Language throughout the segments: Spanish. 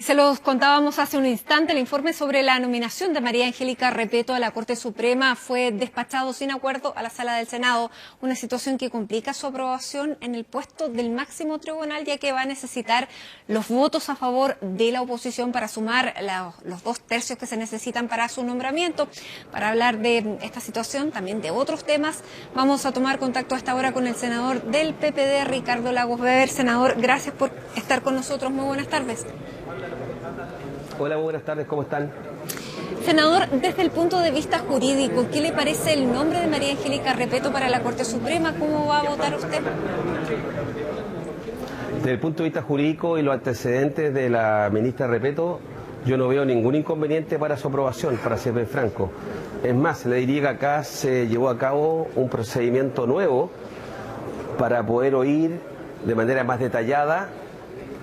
Se los contábamos hace un instante, el informe sobre la nominación de María Angélica Repeto a la Corte Suprema fue despachado sin acuerdo a la Sala del Senado, una situación que complica su aprobación en el puesto del máximo tribunal, ya que va a necesitar los votos a favor de la oposición para sumar los 2/3 que se necesitan para su nombramiento. Para hablar de esta situación, también de otros temas, vamos a tomar contacto a esta hora con el senador del PPD, Ricardo Lagos Weber. Senador, gracias por estar con nosotros. Muy buenas tardes. Hola, buenas tardes, ¿cómo están? Senador, desde el punto de vista jurídico, ¿qué le parece el nombre de María Angélica Repeto para la Corte Suprema? ¿Cómo va a votar usted? Desde el punto de vista jurídico y los antecedentes de la ministra Repeto, yo no veo ningún inconveniente para su aprobación, para ser bien franco. Es más, le diría que acá se llevó a cabo un procedimiento nuevo para poder oír de manera más detallada,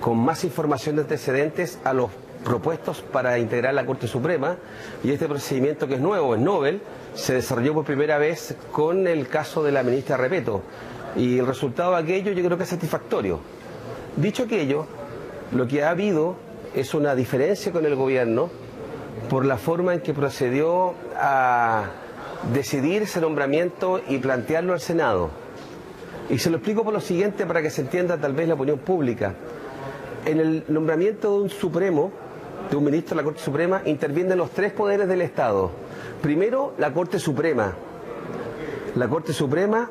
con más información de antecedentes, a los propuestos para integrar la Corte Suprema, y este procedimiento, que es nuevo, es novel, se desarrolló por primera vez con el caso de la ministra Repeto, y el resultado de aquello yo creo que es satisfactorio. Dicho aquello, lo que ha habido es una diferencia con el gobierno por la forma en que procedió a decidir ese nombramiento y plantearlo al Senado. Y se lo explico por lo siguiente, para que se entienda tal vez la opinión pública. En el nombramiento de un supremo, de un ministro de la Corte Suprema, intervienen los tres poderes del Estado. Primero, la Corte Suprema. La Corte Suprema,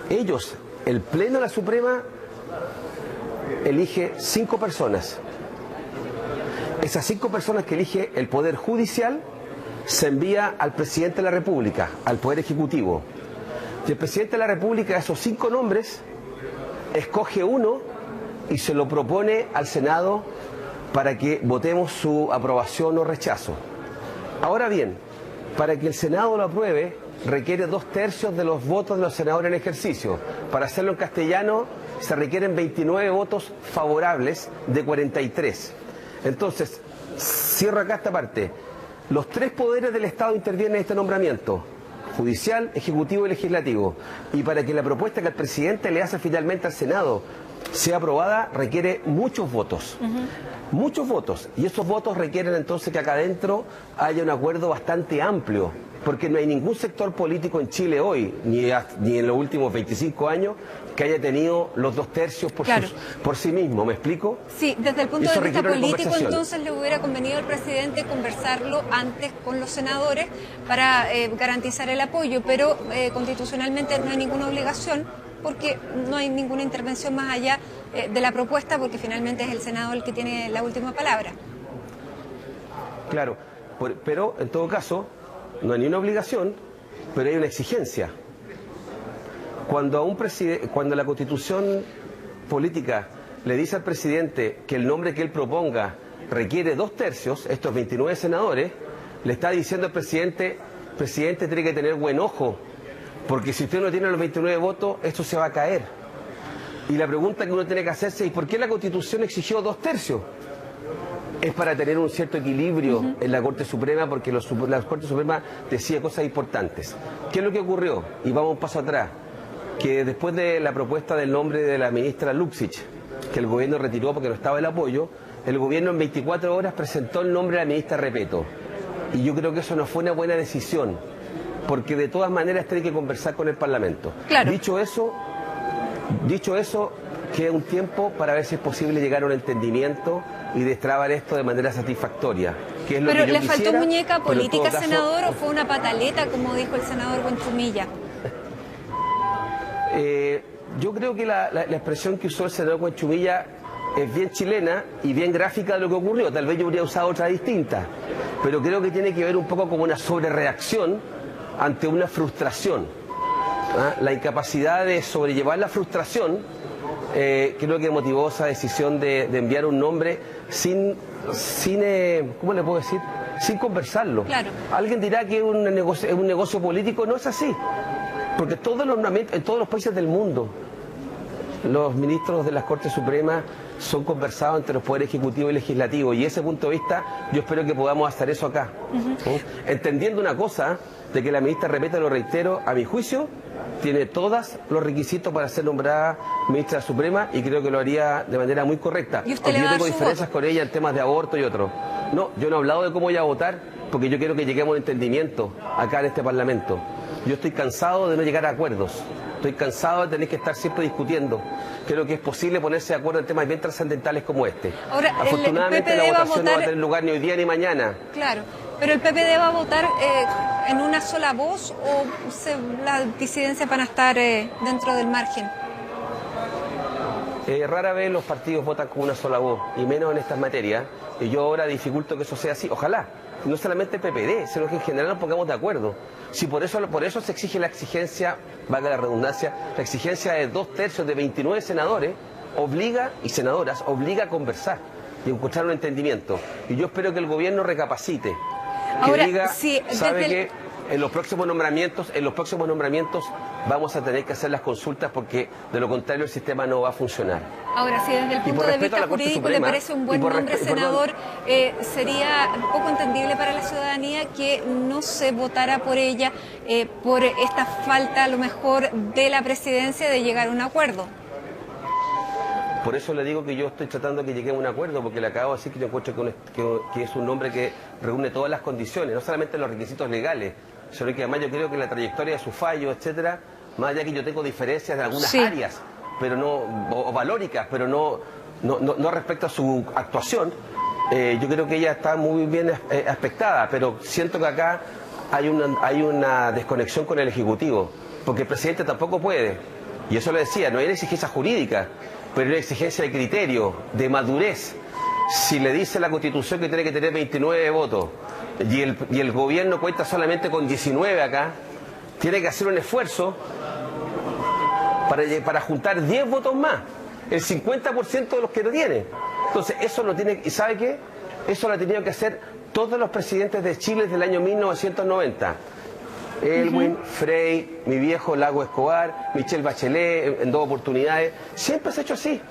el Pleno de la Suprema, elige 5 personas. Esas 5 personas que elige el Poder Judicial se envía al Presidente de la República, al Poder Ejecutivo. Y el Presidente de la República, esos 5 nombres, escoge uno y se lo propone al Senado para que votemos su aprobación o rechazo. Ahora bien, para que el Senado lo apruebe, requiere 2/3 de los votos de los senadores en ejercicio. Para hacerlo en castellano, se requieren 29 votos favorables de 43. Entonces, cierro acá esta parte. Los 3 poderes del Estado intervienen en este nombramiento: judicial, ejecutivo y legislativo. Y para que la propuesta que el presidente le hace finalmente al Senado sea aprobada, requiere muchos votos. Muchos votos. Y esos votos requieren entonces que acá adentro haya un acuerdo bastante amplio, porque no hay ningún sector político en Chile hoy, ni en los últimos 25 años, que haya tenido los 2/3 por sí mismo. ¿Me explico? Sí, desde el punto de vista político, entonces le hubiera convenido al presidente conversarlo antes con los senadores para garantizar el apoyo, pero constitucionalmente no hay ninguna obligación, porque no hay ninguna intervención más allá de la propuesta, porque finalmente es el Senado el que tiene la última palabra. Claro, pero en todo caso no hay ni una obligación, pero hay una exigencia. Cuando la Constitución política le dice al presidente que el nombre que él proponga requiere 2/3, estos 29 senadores, le está diciendo al presidente tiene que tener buen ojo, porque si usted no tiene los 29 votos, esto se va a caer. Y la pregunta que uno tiene que hacerse es: ¿por qué la Constitución exigió 2/3? Es para tener un cierto equilibrio en la Corte Suprema, porque la Corte Suprema decía cosas importantes. ¿Qué es lo que ocurrió? Y vamos un paso atrás. Que después de la propuesta del nombre de la ministra Luxich, que el gobierno retiró porque no estaba el apoyo, el gobierno en 24 horas presentó el nombre de la ministra Repeto. Y yo creo que eso no fue una buena decisión, porque de todas maneras tiene que conversar con el Parlamento. Claro. Dicho eso, queda un tiempo para ver si es posible llegar a un entendimiento y destrabar esto de manera satisfactoria. Que es lo pero que yo ¿le quisiera, faltó muñeca política, caso, senador, o fue una pataleta, como dijo el senador Buenchumilla? Yo creo que la expresión que usó el senador Buenchumilla es bien chilena y bien gráfica de lo que ocurrió. Tal vez yo habría usado otra distinta, pero creo que tiene que ver un poco como una sobrereacción ante una frustración. La incapacidad de sobrellevar la frustración creo que motivó esa decisión de enviar un nombre sin ¿cómo le puedo decir? Sin conversarlo. Claro. Alguien dirá que es un negocio político. No es así, porque en todos los países del mundo los ministros de las Cortes Supremas son conversados entre los poderes ejecutivo y legislativo, y ese punto de vista yo espero que podamos hacer eso acá. Entendiendo una cosa, de que la ministra Repeto, lo reitero, a mi juicio, tiene todos los requisitos para ser nombrada ministra Suprema, y creo que lo haría de manera muy correcta. ¿Y usted Aunque yo tengo su diferencias voto con ella en temas de aborto y otros. No, yo no he hablado de cómo voy a votar, porque yo quiero que lleguemos a un entendimiento acá en este Parlamento. Yo estoy cansado de no llegar a acuerdos. Estoy cansado de tener que estar siempre discutiendo. Creo que es posible ponerse de acuerdo en temas bien trascendentales como este. Ahora, afortunadamente el PPD la votación va a votar... no va a tener lugar ni hoy día ni mañana. Claro, pero el PPD va a votar en una sola voz, o las disidencias van a estar dentro del margen. Rara vez los partidos votan con una sola voz, y menos en estas materias. Y yo ahora dificulto que eso sea así. Ojalá, no solamente el PPD, sino que en general nos pongamos de acuerdo. Si por eso se exige la exigencia, valga la redundancia, la exigencia de 2/3 de 29 senadores, y senadoras, obliga a conversar y encontrar un entendimiento. Y yo espero que el gobierno recapacite, que ahora, diga, sí, sabe que en los próximos nombramientos vamos a tener que hacer las consultas, porque de lo contrario el sistema no va a funcionar. Ahora, si desde el punto de vista jurídico le parece un buen nombre, senador, sería poco entendible para la ciudadanía que no se votara por ella por esta falta, a lo mejor, de la presidencia de llegar a un acuerdo. Por eso le digo que yo estoy tratando de que lleguemos a un acuerdo, porque le acabo de decir que yo encuentro que es un nombre que reúne todas las condiciones, no solamente los requisitos legales, sino que además yo creo que la trayectoria de su fallo, etcétera, más allá que yo tengo diferencias de algunas áreas, pero no, o valóricas, pero no respecto a su actuación, yo creo que ella está muy bien aspectada, pero siento que acá hay una desconexión con el Ejecutivo, porque el presidente tampoco puede, y eso le decía, no hay una exigencia jurídica, pero hay una exigencia de criterio, de madurez. Si le dice la Constitución que tiene que tener 29 votos y el gobierno cuenta solamente con 19 acá, tiene que hacer un esfuerzo para juntar 10 votos más, el 50% de los que no tiene. Entonces eso lo tiene, ¿y sabe qué? Eso lo han tenido que hacer todos los presidentes de Chile desde el año 1990. Elwin, Frei, mi viejo Lago Escobar, Michelle Bachelet en 2 oportunidades, siempre se ha hecho así.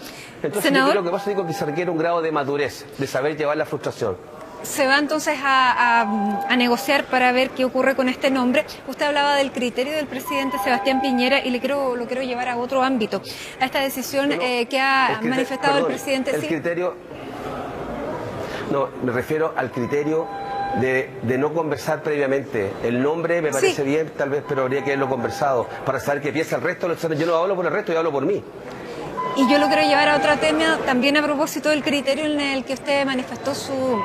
Entonces Senador, yo creo que pasa que se requiere un grado de madurez, de saber llevar la frustración. Se va entonces a negociar para ver qué ocurre con este nombre. Usted hablaba del criterio del presidente Sebastián Piñera y lo quiero llevar a otro ámbito, a esta decisión que ha manifestado el presidente. El criterio, no, me refiero al criterio de no conversar previamente. El nombre me parece bien, tal vez, pero habría que haberlo conversado para saber qué piensa el resto. Yo no hablo por el resto, yo hablo por mí. Y yo lo quiero llevar a otro tema, también a propósito del criterio en el que usted manifestó su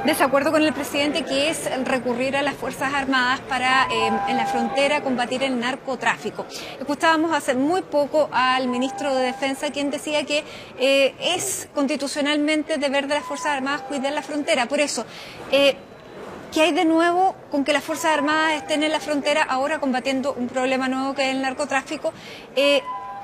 desacuerdo con el presidente, que es recurrir a las Fuerzas Armadas para en la frontera combatir el narcotráfico. Escuchábamos hace muy poco al ministro de Defensa, quien decía que es constitucionalmente deber de las Fuerzas Armadas cuidar la frontera. Por eso, ¿qué hay de nuevo con que las Fuerzas Armadas estén en la frontera ahora combatiendo un problema nuevo que es el narcotráfico?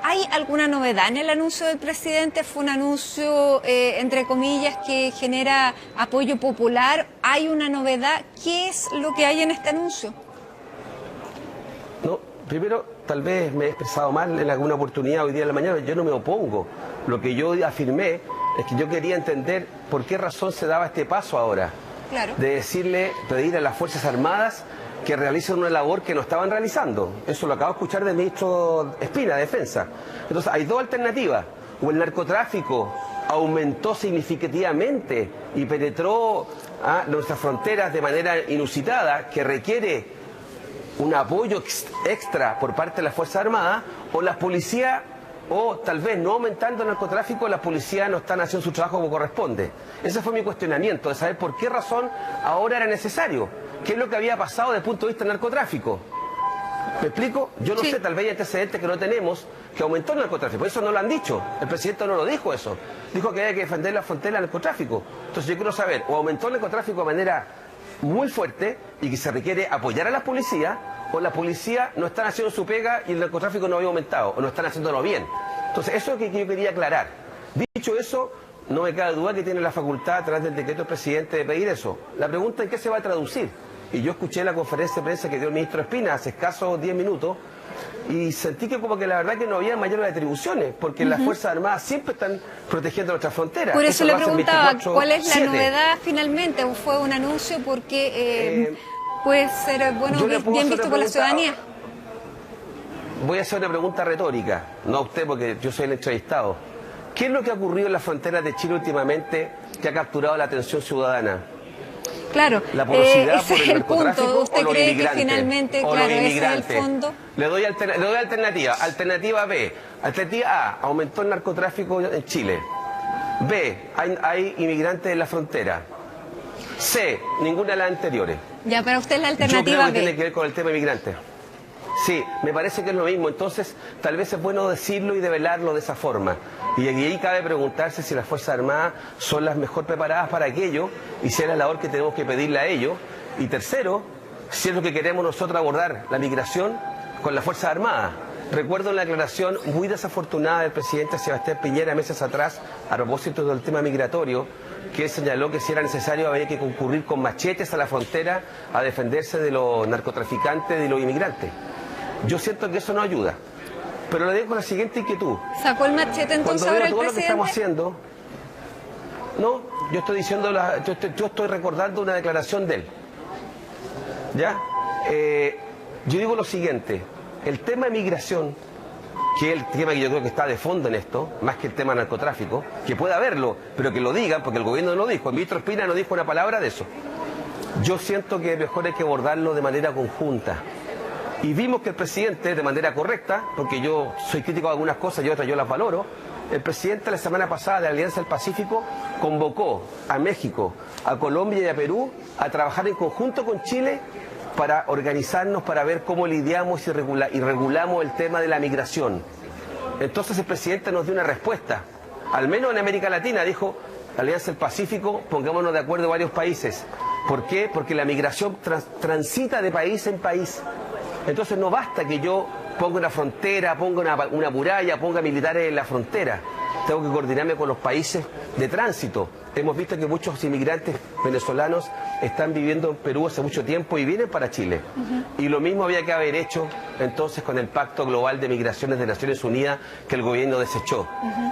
¿Hay alguna novedad en el anuncio del presidente? ¿Fue un anuncio, entre comillas, que genera apoyo popular? ¿Hay una novedad? ¿Qué es lo que hay en este anuncio? No, primero, tal vez me he expresado mal en alguna oportunidad hoy día en la mañana. Yo no me opongo. Lo que yo afirmé es que yo quería entender por qué razón se daba este paso ahora. Claro. De pedir a las Fuerzas Armadas que realicen una labor que no estaban realizando. Eso lo acabo de escuchar del ministro Espina, de Defensa. Entonces, hay 2 alternativas. O el narcotráfico aumentó significativamente y penetró a nuestras fronteras de manera inusitada, que requiere un apoyo extra por parte de las Fuerzas Armadas, o las policías, o tal vez no aumentando el narcotráfico, las policías no están haciendo su trabajo como corresponde. Ese fue mi cuestionamiento, de saber por qué razón ahora era necesario. ¿Qué es lo que había pasado desde el punto de vista del narcotráfico? ¿Me explico? Yo no sé, tal vez hay antecedentes que no tenemos, que aumentó el narcotráfico. Eso no lo han dicho. El presidente no lo dijo eso. Dijo que había que defender la frontera del narcotráfico. Entonces yo quiero saber, o aumentó el narcotráfico de manera muy fuerte y que se requiere apoyar a las policías, o las policías no están haciendo su pega y el narcotráfico no había aumentado, o no están haciéndolo bien. Entonces eso es lo que yo quería aclarar. Dicho eso, no me cabe duda que tiene la facultad a través del decreto del presidente de pedir eso. La pregunta es: ¿qué se va a traducir? Y yo escuché la conferencia de prensa que dio el ministro Espina hace escasos 10 minutos y sentí que como que la verdad que no había mayores atribuciones, porque las Fuerzas Armadas siempre están protegiendo nuestras fronteras. Por eso le preguntaba, ¿cuál es la 24/7. novedad finalmente? ¿O fue un anuncio porque puede ser bueno, bien visto por la ciudadanía? Voy a hacer una pregunta retórica, no a usted porque yo soy el entrevistado. ¿Qué es lo que ha ocurrido en las fronteras de Chile últimamente que ha capturado la atención ciudadana? Claro, La porosidad ese por es el el punto. narcotráfico ¿Usted o los cree que inmigrantes, finalmente, o claro, los ese es el inmigrantes? fondo? Le doy alternativa. Alternativa B. Alternativa A, aumentó el narcotráfico en Chile. B, hay inmigrantes en la frontera. C, ninguna de las anteriores. Ya, para usted es la Yo creo alternativa que B. tiene que ver con el tema inmigrante. Sí, me parece que es lo mismo. Entonces, tal vez es bueno decirlo y develarlo de esa forma. Y ahí cabe preguntarse si las Fuerzas Armadas son las mejor preparadas para aquello y si es la labor que tenemos que pedirle a ellos. Y tercero, si es lo que queremos nosotros abordar, la migración con las Fuerzas Armadas. Recuerdo una declaración muy desafortunada del presidente Sebastián Piñera meses atrás a propósito del tema migratorio, que él señaló que si era necesario había que concurrir con machetes a la frontera a defenderse de los narcotraficantes y de los inmigrantes. Yo siento que eso no ayuda, pero le dejo la siguiente inquietud. ¿Sacó el machete entonces Cuando ahora veo el todo lo que estamos presidente? haciendo, no, yo estoy diciendo, yo estoy recordando una declaración de él. ¿Ya? Yo digo lo siguiente, el tema de migración, que es el tema que yo creo que está de fondo en esto, más que el tema narcotráfico, que puede haberlo, pero que lo digan, porque el gobierno no lo dijo, el ministro Espina no dijo una palabra de eso. Yo siento que mejor hay que abordarlo de manera conjunta. Y vimos que el presidente, de manera correcta, porque yo soy crítico de algunas cosas y otras yo las valoro, el presidente la semana pasada de la Alianza del Pacífico convocó a México, a Colombia y a Perú a trabajar en conjunto con Chile para organizarnos, para ver cómo lidiamos y regulamos el tema de la migración. Entonces el presidente nos dio una respuesta, al menos en América Latina, dijo, la Alianza del Pacífico, pongámonos de acuerdo varios países. ¿Por qué? Porque la migración transita de país en país. Entonces no basta que yo ponga una frontera, ponga una muralla, ponga militares en la frontera. Tengo que coordinarme con los países de tránsito. Hemos visto que muchos inmigrantes venezolanos están viviendo en Perú hace mucho tiempo y vienen para Chile. Y lo mismo había que haber hecho entonces con el Pacto Global de Migraciones de Naciones Unidas que el gobierno desechó.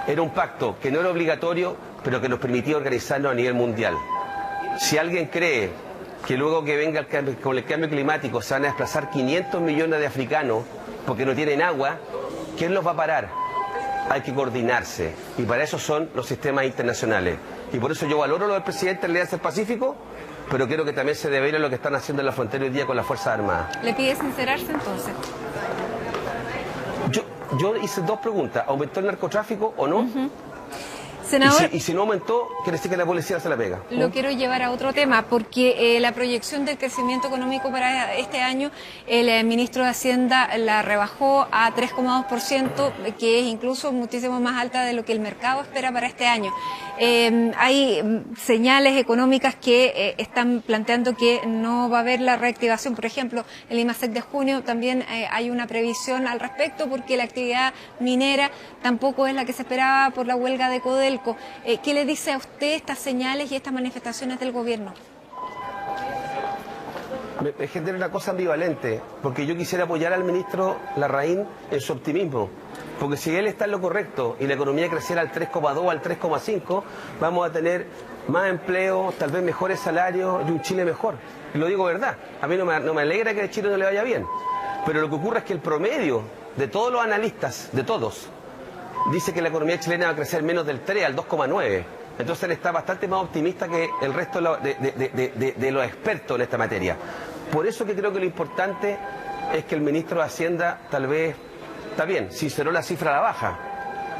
Era un pacto que no era obligatorio, pero que nos permitía organizarnos a nivel mundial. Si alguien cree que luego que venga con el cambio climático se van a desplazar 500 millones de africanos porque no tienen agua, ¿quién los va a parar? Hay que coordinarse y para eso son los sistemas internacionales. Y por eso yo valoro lo del presidente de la Alianza del Pacífico, pero quiero que también se devele lo que están haciendo en la frontera hoy día con las Fuerzas Armadas. ¿Le pide sincerarse entonces? Yo hice dos preguntas, ¿aumentó el narcotráfico o no? Senador, Y si no aumentó, quiere decir que la policía se la pega. lo quiero llevar a otro tema, porque la proyección del crecimiento económico para este año, el ministro de Hacienda la rebajó a 3,2%, que es incluso muchísimo más alta de lo que el mercado espera para este año. Hay señales económicas que están planteando que no va a haber la reactivación. Por ejemplo, el IMASEC de junio también hay una previsión al respecto, porque la actividad minera tampoco es la que se esperaba por la huelga de Codelco. ¿Qué le dice a usted estas señales y estas manifestaciones del gobierno? Me genera una cosa ambivalente, porque yo quisiera apoyar al ministro Larraín en su optimismo, porque si él está en lo correcto y la economía creciera al 3,2, al 3,5, vamos a tener más empleo, tal vez mejores salarios y un Chile mejor. Y lo digo verdad, a mí no me alegra que a Chile no le vaya bien, pero lo que ocurre es que el promedio de todos los analistas, de todos, dice que la economía chilena va a crecer menos del 3 al 2,9. Entonces él está bastante más optimista que el resto de los expertos en esta materia. Por eso que creo que lo importante es que el ministro de Hacienda tal vez, está bien, sinceró la cifra a la baja,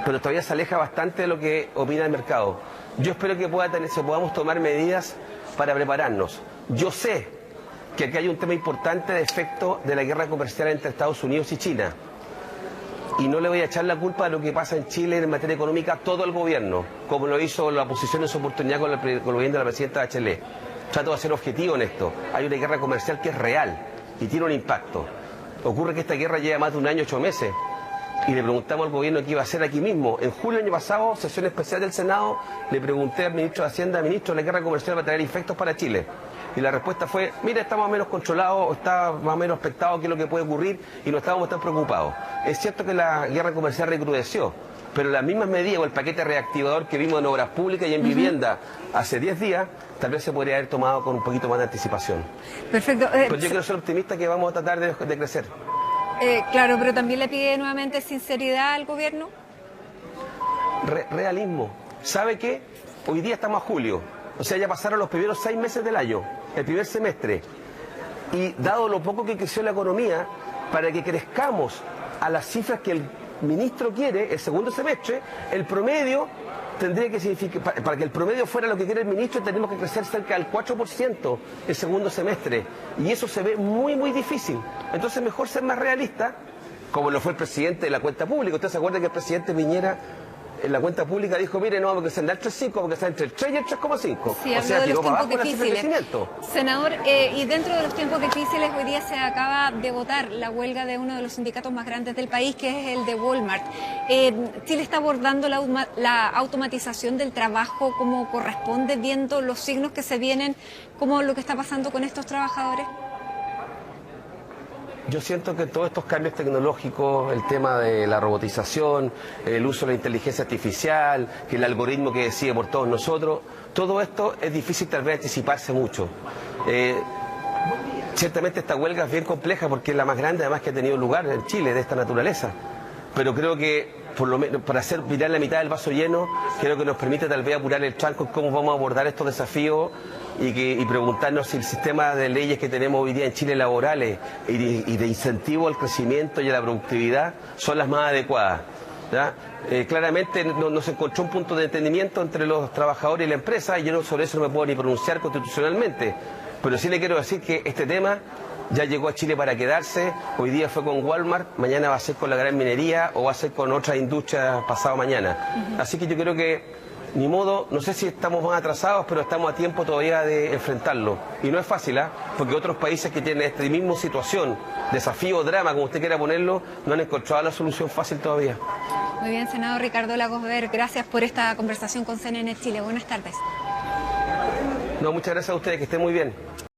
pero todavía se aleja bastante de lo que opina el mercado. Yo espero que podamos tomar medidas para prepararnos. Yo sé que aquí hay un tema importante de efecto de la guerra comercial entre Estados Unidos y China. Y no le voy a echar la culpa de lo que pasa en Chile en materia económica a todo el gobierno, como lo hizo la oposición en su oportunidad con el gobierno de la presidenta Bachelet. Trato de ser objetivo en esto. Hay una guerra comercial que es real y tiene un impacto. Ocurre que esta guerra lleva más de 1 año, 8 meses. Y le preguntamos al gobierno qué iba a hacer aquí mismo. En julio del año pasado, sesión especial del Senado, le pregunté al ministro de Hacienda, ministro, la guerra comercial va a traer efectos para Chile. Y la respuesta fue, mira, está más o menos controlado, está más o menos expectado qué es lo que puede ocurrir y no estábamos tan preocupados. Es cierto que la guerra comercial recrudeció, pero las mismas medidas o el paquete reactivador que vimos en obras públicas y en vivienda hace 10 días, tal vez se podría haber tomado con un poquito más de anticipación. Perfecto. Pero yo quiero ser optimista que vamos a tratar de crecer. Claro, pero también le pide nuevamente sinceridad al gobierno. Realismo. ¿Sabe qué? Hoy día estamos a julio, o sea, ya pasaron los primeros 6 meses del año, el primer semestre. Y dado lo poco que creció la economía, para que crezcamos a las cifras que el ministro quiere, el segundo semestre, el promedio tendría que significar, para que el promedio fuera lo que quiere el ministro, tenemos que crecer cerca del 4% el segundo semestre. Y eso se ve muy, muy difícil. Entonces, mejor ser más realista, como lo fue el presidente de la cuenta pública. ¿Usted se acuerda que el presidente Piñera en la cuenta pública dijo, mire, no, porque se da el 3,5, porque está entre el 3 y el 3,5. Sí, o sea, de los tiempos difíciles. Senador, y dentro de los tiempos difíciles, hoy día se acaba de votar la huelga de uno de los sindicatos más grandes del país, que es el de Walmart. Chile está abordando la automatización del trabajo como corresponde, viendo los signos que se vienen, como lo que está pasando con estos trabajadores. Yo siento que todos estos cambios tecnológicos, el tema de la robotización, el uso de la inteligencia artificial, que el algoritmo que decide por todos nosotros, todo esto es difícil tal vez anticiparse mucho. Ciertamente esta huelga es bien compleja porque es la más grande además que ha tenido lugar en Chile de esta naturaleza. Pero creo que, por lo menos, para hacer mirar la mitad del vaso lleno, creo que nos permite tal vez apurar el tranco en cómo vamos a abordar estos desafíos y preguntarnos si el sistema de leyes que tenemos hoy día en Chile laborales y de incentivo al crecimiento y a la productividad son las más adecuadas. ¿Ya? Claramente no se encontró un punto de entendimiento entre los trabajadores y la empresa y yo sobre eso no me puedo ni pronunciar constitucionalmente. Pero sí le quiero decir que este tema ya llegó a Chile para quedarse. Hoy día fue con Walmart, mañana va a ser con la gran minería o va a ser con otras industrias pasado mañana. Así que yo creo que, ni modo, no sé si estamos más atrasados, pero estamos a tiempo todavía de enfrentarlo. Y no es fácil, porque otros países que tienen esta misma situación, desafío, drama, como usted quiera ponerlo, no han encontrado la solución fácil todavía. Muy bien, senador Ricardo Lagos Ver, gracias por esta conversación con CNN Chile. Buenas tardes. No, muchas gracias a ustedes, que estén muy bien.